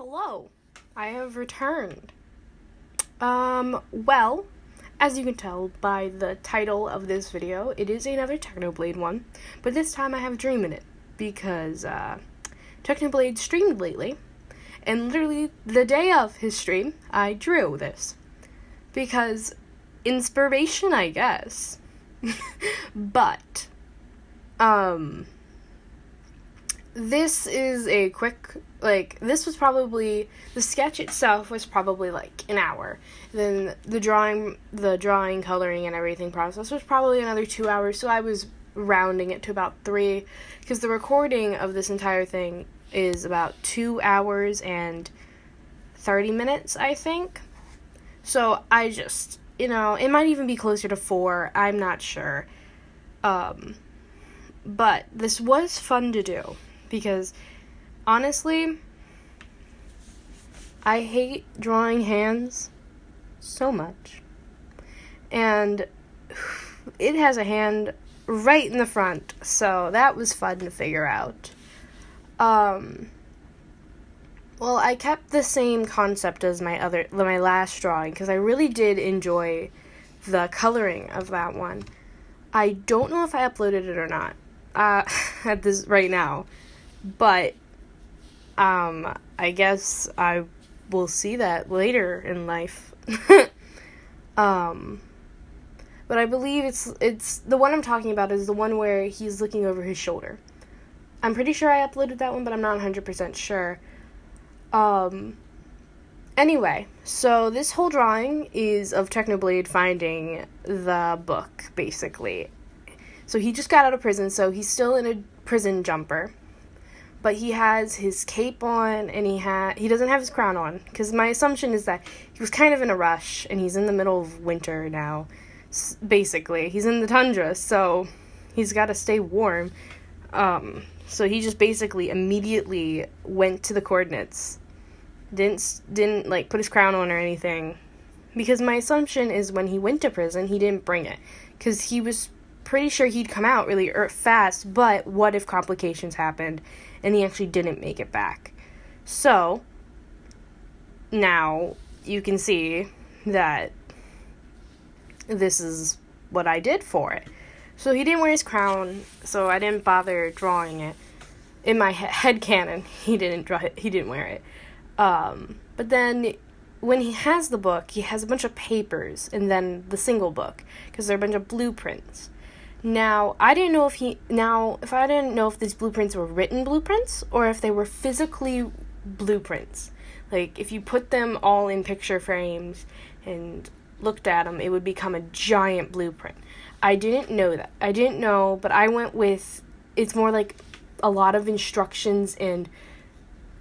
Hello, I have returned. Well, as you can tell by the title of this video, it is another Technoblade one, but this time I have a dream in it, because, Technoblade streamed lately, and literally the day of his stream, I drew this. Because, inspiration, I guess. But, this is a quick, this was probably, the sketch itself was probably, an hour. Then the drawing, coloring, and everything process was probably another 2 hours, so I was rounding it to about 3, because the recording of this entire thing is about 2 hours and 30 minutes, I think. So I just, it might even be closer to 4, I'm not sure. But this was fun to do. Because, honestly, I hate drawing hands so much. And it has a hand right in the front, so that was fun to figure out. Well, I kept the same concept as my last drawing, because I really did enjoy the coloring of that one. I don't know if I uploaded it or not, at this right now. But, I guess I will see that later in life. But I believe it's the one I'm talking about is the one where he's looking over his shoulder. I'm pretty sure I uploaded that one, but I'm not 100% sure. Anyway, so this whole drawing is of Technoblade finding the book, basically. So he just got out of prison, so he's still in a prison jumper. But he has his cape on, and he doesn't have his crown on, because my assumption is that he was kind of in a rush, and he's in the middle of winter now, basically. He's in the tundra, so he's got to stay warm. So he just basically immediately went to the coordinates. Didn't put his crown on or anything, because my assumption is when he went to prison, he didn't bring it, because he was pretty sure he'd come out really fast, but what if complications happened and he actually didn't make it back? So now you can see that this is what I did for it. So he didn't wear his crown, so I didn't bother drawing it. In my headcanon, he didn't wear it. But then when he has the book, he has a bunch of papers and then the single book, because they're a bunch of blueprints. Now, I didn't know if these blueprints were written blueprints or if they were physically blueprints. If you put them all in picture frames and looked at them, it would become a giant blueprint. I didn't know that. I didn't know, but I went with, it's more like a lot of instructions and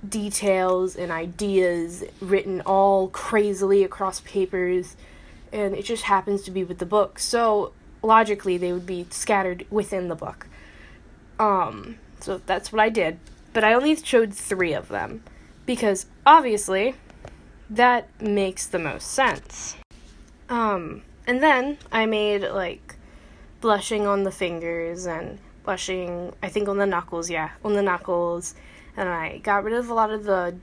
details and ideas written all crazily across papers, and it just happens to be with the book. So logically, they would be scattered within the book. So that's what I did. But I only showed 3 of them, because obviously, that makes the most sense. And then I made, blushing on the fingers and blushing, I think on the knuckles, and I got rid of a lot of the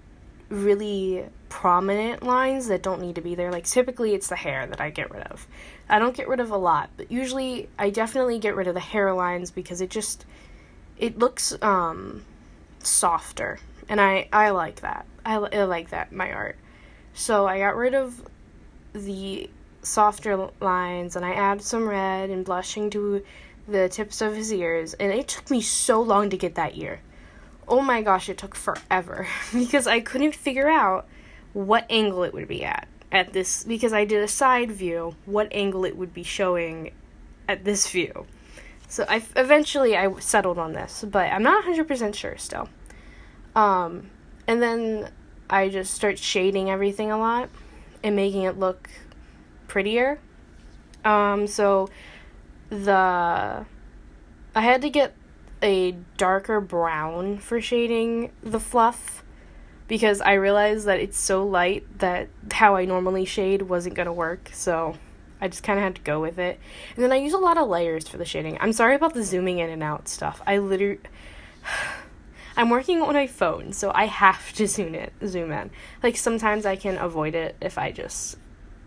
really prominent lines that don't need to be there. Typically it's the hair that I get rid of. I don't get rid of a lot, but usually I definitely get rid of the hairlines, because it looks softer, and I like that. I like that in my art. So I got rid of the softer lines, and I added some red and blushing to the tips of his ears, and it took me so long to get that ear. Oh my gosh, it took forever, because I couldn't figure out what angle it would be at this, because I did a side view, what angle it would be showing at this view. So eventually I settled on this, but I'm not 100% sure still. And then I just start shading everything a lot and making it look prettier. So I had to get a darker brown for shading the fluff, because I realized that it's so light that how I normally shade wasn't going to work, so I just kind of had to go with it. And then I use a lot of layers for the shading. I'm sorry about the zooming in and out stuff. I'm working on my phone, so I have to zoom in. Like, sometimes I can avoid it if I just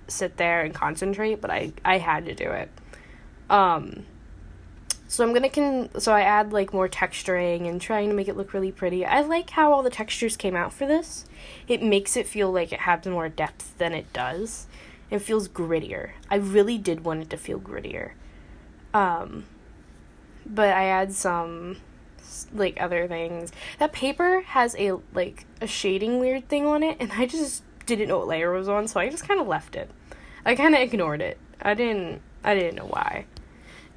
sit there and concentrate, but I had to do it. So so I add, like, more texturing and trying to make it look really pretty. I like how all the textures came out for this. It makes it feel like it has more depth than it does. It feels grittier. I really did want it to feel grittier. But I add some, like, other things. That paper has a shading weird thing on it, and I just didn't know what layer it was on, so I just kind of left it. I kind of ignored it. I didn't know why.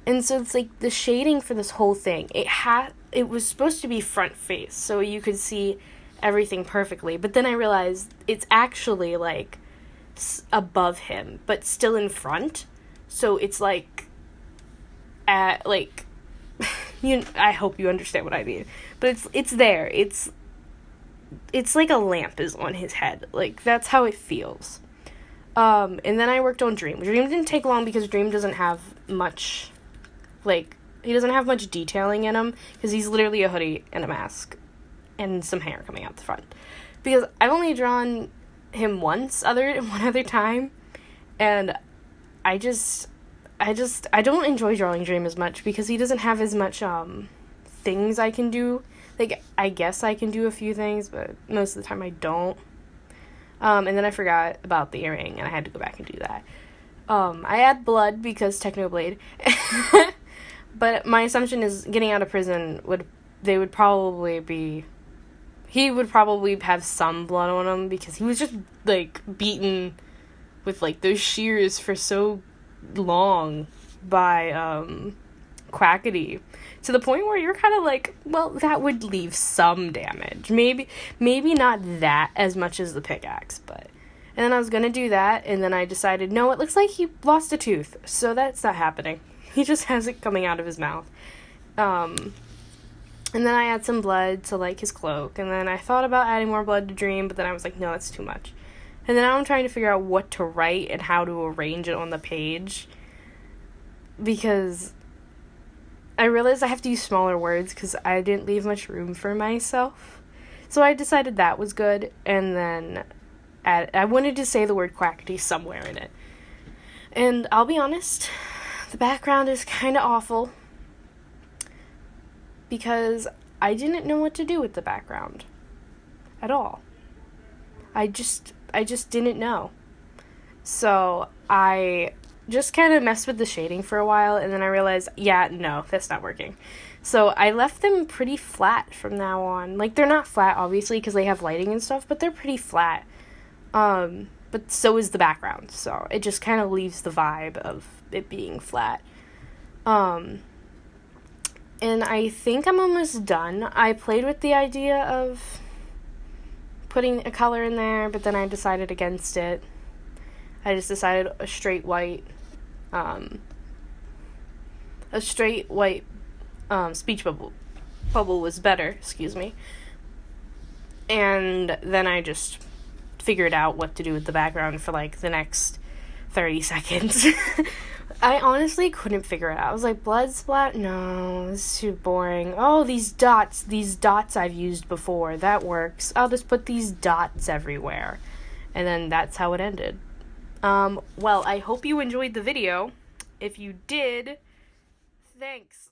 And so it's like the shading for this whole thing, it was supposed to be front face, so you could see everything perfectly, but then I realized it's actually, like, above him, but still in front, so it's like, I hope you understand what I mean, but it's there, it's like a lamp is on his head, like, that's how it feels. And then I worked on Dream. Dream didn't take long because Dream doesn't have much, like, he doesn't have much detailing in him, because he's literally a hoodie and a mask, and some hair coming out the front. Because I've only drawn him one other time, and I don't enjoy drawing Dream as much, because he doesn't have as much, things I can do. Like, I guess I can do a few things, but most of the time I don't. And then I forgot about the earring, and I had to go back and do that. I add blood because Techno blade. But my assumption is getting out of prison he would probably have some blood on him, because he was just, like, beaten with, like, those shears for so long by, Quackity, to the point where you're kind of like, well, that would leave some damage. Maybe not that as much as the pickaxe, but... And then I was gonna do that, and then I decided, no, it looks like he lost a tooth, so that's not happening. He just has it coming out of his mouth. And then I add some blood to, like, his cloak, and then I thought about adding more blood to Dream, but then I was like, no, that's too much. And then now I'm trying to figure out what to write and how to arrange it on the page, because I realized I have to use smaller words because I didn't leave much room for myself. So I decided that was good, and then I wanted to say the word Quackity somewhere in it. And I'll be honest, the background is kind of awful, because I didn't know what to do with the background at all. I just didn't know. So I just kind of messed with the shading for a while, and then I realized, yeah, no, that's not working. So I left them pretty flat from now on. Like, they're not flat, obviously, because they have lighting and stuff, but they're pretty flat. But so is the background, so it just kind of leaves the vibe of it being flat. And I think I'm almost done. I played with the idea of putting a color in there, but then I decided against it. I just decided a straight white speech bubble was better, excuse me. And then I just figured out what to do with the background for, like, the next 30 seconds. I honestly couldn't figure it out. I was like, blood splat? No, this is too boring. Oh, these dots I've used before. That works. I'll just put these dots everywhere. And then that's how it ended. Well, I hope you enjoyed the video. If you did, thanks.